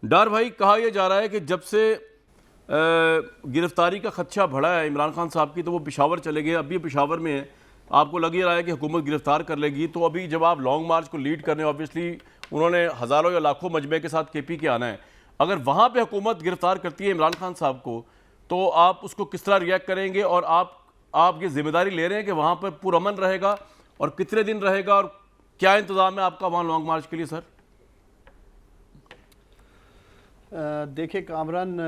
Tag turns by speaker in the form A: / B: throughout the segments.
A: ڈار بھائی، کہا یہ جا رہا ہے کہ جب سے گرفتاری کا خدشہ بڑھا ہے عمران خان صاحب کی تو وہ پشاور چلے گئے، ابھی پشاور میں ہیں. آپ کو لگ ہی رہا ہے کہ حکومت گرفتار کر لے گی، تو ابھی جب آپ لانگ مارچ کو لیڈ کرنے، آبویسلی انہوں نے ہزاروں یا لاکھوں مجمع کے ساتھ کے پی کے آنا ہے. اگر وہاں پہ حکومت گرفتار کرتی ہے عمران خان صاحب کو، تو آپ اس کو کس طرح ریئیکٹ کریں گے؟ اور آپ یہ ذمہ داری لے رہے ہیں کہ وہاں پر پرامن رہے گا، اور کتنے دن رہے گا، اور کیا انتظام ہے آپ کا وہاں لانگ مارچ کے لیے سر؟
B: دیکھیں کامران،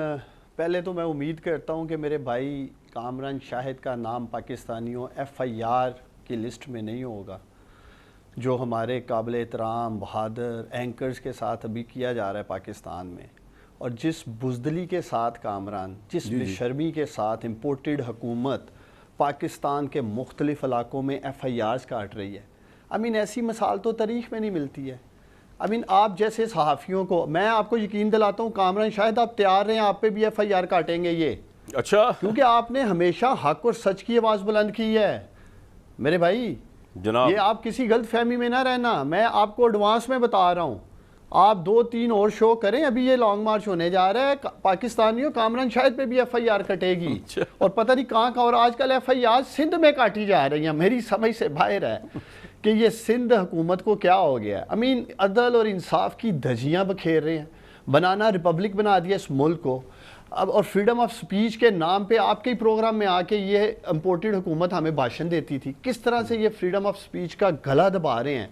B: پہلے تو میں امید کرتا ہوں کہ میرے بھائی کامران شاہد کا نام پاکستانیوں FIR کی لسٹ میں نہیں ہوگا، جو ہمارے قابل احترام بہادر اینکرز کے ساتھ ابھی کیا جا رہا ہے پاکستان میں. اور جس بزدلی کے ساتھ کامران، جس بے شرمی کے ساتھ امپورٹڈ حکومت پاکستان کے مختلف علاقوں میں FIRs کاٹ رہی ہے، ایسی مثال تو تاریخ میں نہیں ملتی ہے. آپ جیسے صحافیوں کو میں آپ کو یقین دلاتا ہوں کامران شاہد آپ تیار رہیں، آپ پہ بھی FIR کاٹیں گے یہ.
A: اچھا،
B: کیونکہ آپ نے ہمیشہ حق اور سچ کی آواز بلند کی ہے میرے بھائی
A: جناب.
B: یہ آپ کسی غلط فہمی میں نہ رہنا، میں آپ کو ایڈوانس میں بتا رہا ہوں. آپ 2-3 اور شو کریں، ابھی یہ لانگ مارچ ہونے جا رہا ہے، پاکستانیوں کامران شاہد پہ بھی FIR کٹے گی. اور پتہ نہیں کہاں اور آج کل FIR سندھ میں کاٹی جا رہی ہیں. میری سمجھ سے باہر ہے کہ یہ سندھ حکومت کو کیا ہو گیا ہے. عدل اور انصاف کی دھجیاں بکھیر رہے ہیں، بنانا ریپبلک بنا دیا اس ملک کو. اب اور فریڈم آف سپیچ کے نام پہ آپ کے پروگرام میں آ کے یہ امپورٹڈ حکومت ہمیں بھاشن دیتی تھی. کس طرح سے یہ فریڈم آف سپیچ کا گلا دبا رہے ہیں.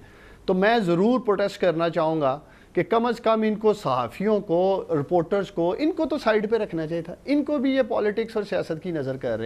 B: تو میں ضرور پروٹیسٹ کرنا چاہوں گا کہ کم از کم ان کو، صحافیوں کو، رپورٹرز کو، ان کو تو سائیڈ پہ رکھنا چاہیے تھا. ان کو بھی یہ پالیٹکس اور سیاست کی نظر کر رہے ہیں.